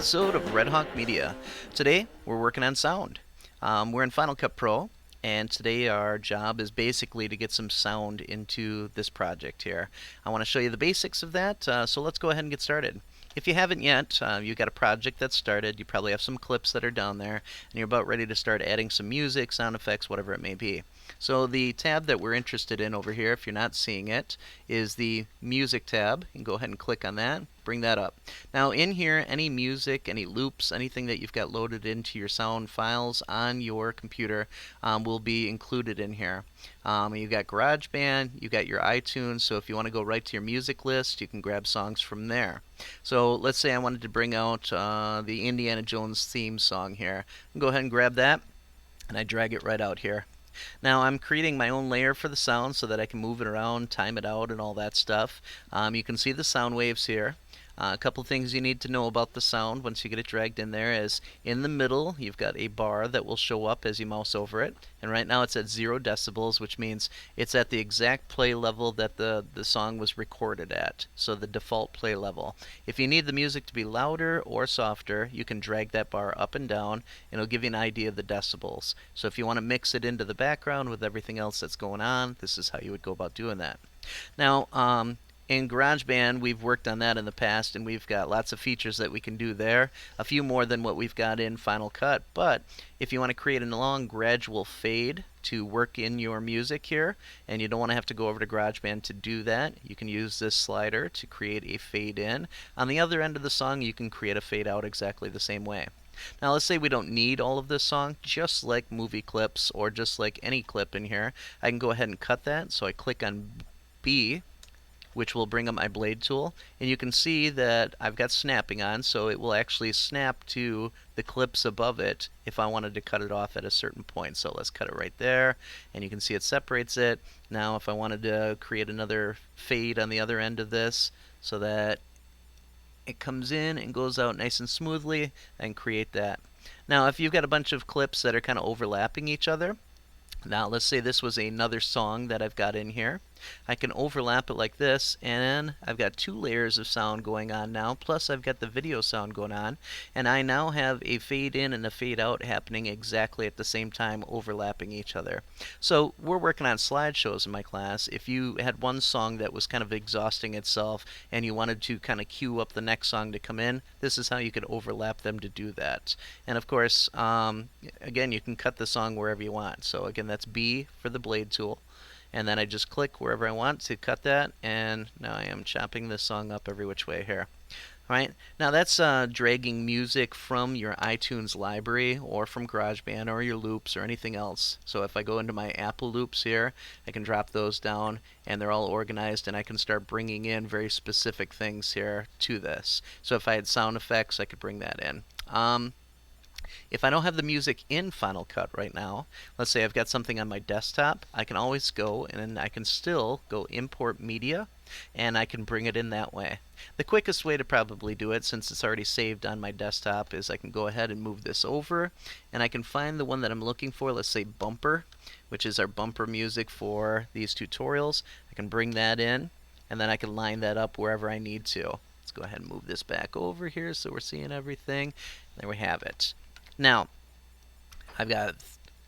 episode of Red Hawk Media. Today, we're working on sound. We're in Final Cut Pro, and today our job is basically to get some sound into this project here. I want to show you the basics of that, so let's go ahead and get started. If you haven't yet, you've got a project that's started, you probably have some clips that are down there, and you're about ready to start adding some music, sound effects, whatever it may be. So the tab that we're interested in over here, if you're not seeing it, is the Music tab. You can go ahead and click on that, bring that up. Now in here, any music, any loops, anything that you've got loaded into your sound files on your computer will be included in here. You've got GarageBand, you've got your iTunes, so if you want to go right to your music list, you can grab songs from there. So let's say I wanted to bring out the Indiana Jones theme song here. Go ahead and grab that, and I drag it right out here. Now I'm creating my own layer for the sound so that I can move it around, time it out, and all that stuff. You can see the sound waves here. A couple things you need to know about the sound once you get it dragged in there is in the middle you've got a bar that will show up as you mouse over it, and right now it's at 0 decibels, which means it's at the exact play level that the song was recorded at, so the default play level. If you need the music to be louder or softer, you can drag that bar up and down and it'll give you an idea of the decibels. So if you want to mix it into the background with everything else that's going on, this is how you would go about doing that. Now, in GarageBand, we've worked on that in the past, and we've got lots of features that we can do there, a few more than what we've got in Final Cut. But if you want to create a long, gradual fade to work in your music here, and you don't want to have to go over to GarageBand to do that, you can use this slider to create a fade in. On the other end of the song, you can create a fade out exactly the same way. Now let's say we don't need all of this song, just like movie clips or just like any clip in here. I can go ahead and cut that, so I click on B, which will bring up my blade tool, and you can see that I've got snapping on, so it will actually snap to the clips above it if I wanted to cut it off at a certain point. So let's cut it right there, and you can see it separates it. Now if I wanted to create another fade on the other end of this so that it comes in and goes out nice and smoothly, I can create that. Now if you've got a bunch of clips that are kind of overlapping each other, now let's say this was another song that I've got in here. I can overlap it like this, and I've got 2 layers of sound going on now, plus I've got the video sound going on, and I now have a fade in and a fade out happening exactly at the same time, overlapping each other. So we're working on slideshows in my class. If you had one song that was kind of exhausting itself and you wanted to kind of cue up the next song to come in, this is how you could overlap them to do that. And of course, again, you can cut the song wherever you want. So again, that's B for the blade tool. And then I just click wherever I want to cut that, and now I am chopping this song up every which way here. Alright, now that's dragging music from your iTunes library or from GarageBand or your loops or anything else. So if I go into my Apple loops here, I can drop those down and they're all organized, and I can start bringing in very specific things here to this. So if I had sound effects, I could bring that in. If I don't have the music in Final Cut right now, let's say I've got something on my desktop, I can always go and I can still go import media, and I can bring it in that way. The quickest way to probably do it, since it's already saved on my desktop, is I can go ahead and move this over, and I can find the one that I'm looking for, let's say bumper, which is our bumper music for these tutorials. I can bring that in, and then I can line that up wherever I need to. Let's go ahead and move this back over here so we're seeing everything. There we have it. Now, I've got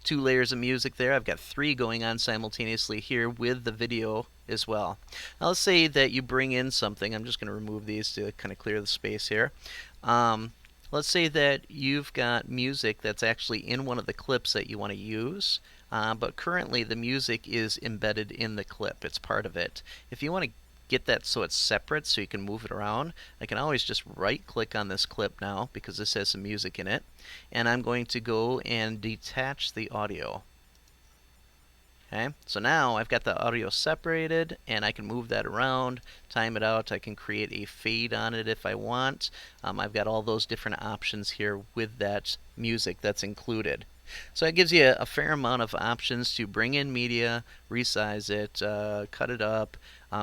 2 layers of music there. I've got 3 going on simultaneously here with the video as well. Now let's say that you bring in something. I'm just going to remove these to kind of clear the space here. Let's say that you've got music that's actually in one of the clips that you want to use, but currently the music is embedded in the clip. It's part of it. If you want to get that so it's separate so you can move it around, I can always just right click on this clip now because this has some music in it, and I'm going to go and detach the audio. Okay, so now I've got the audio separated and I can move that around, time it out, I can create a fade on it if I want. I've got all those different options here with that music that's included. So it gives you a fair amount of options to bring in media, resize it, cut it up,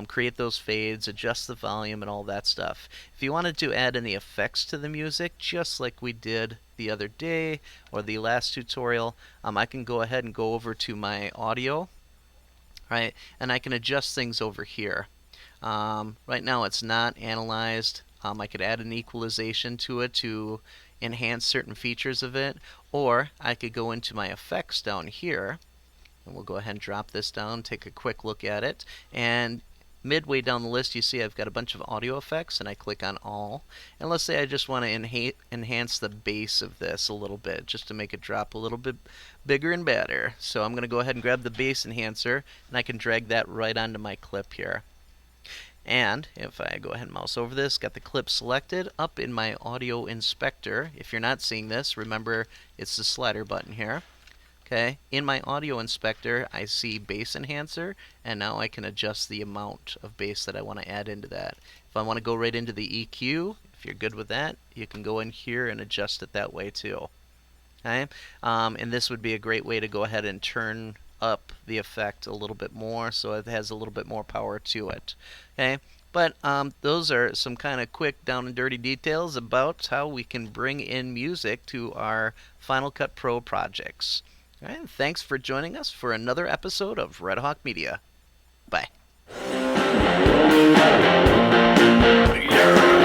create those fades, adjust the volume, and all that stuff. If you wanted to add any effects to the music, just like we did the other day or the last tutorial, I can go ahead and go over to my audio, right, and I can adjust things over here. Right now it's not analyzed. I could add an equalization to it to enhance certain features of it, or I could go into my effects down here, and we'll go ahead and drop this down, take a quick look at it, and midway down the list you see I've got a bunch of audio effects, and I click on all, and let's say I just want to enhance the bass of this a little bit, just to make it drop a little bit bigger and better. So I'm going to go ahead and grab the bass enhancer, and I can drag that right onto my clip here. And if I go ahead and mouse over this, got the clip selected up in my audio inspector. If you're not seeing this, remember it's the slider button here. Okay, in my audio inspector I see bass enhancer, and now I can adjust the amount of bass that I want to add into that. If I want to go right into the EQ, if you're good with that, you can go in here and adjust it that way too. Okay, and this would be a great way to go ahead and turn up the effect a little bit more so it has a little bit more power to it. Okay, but those are some kind of quick down and dirty details about how we can bring in music to our Final Cut Pro projects. All right, thanks for joining us for another episode of Red Hawk Media. Bye. Yeah.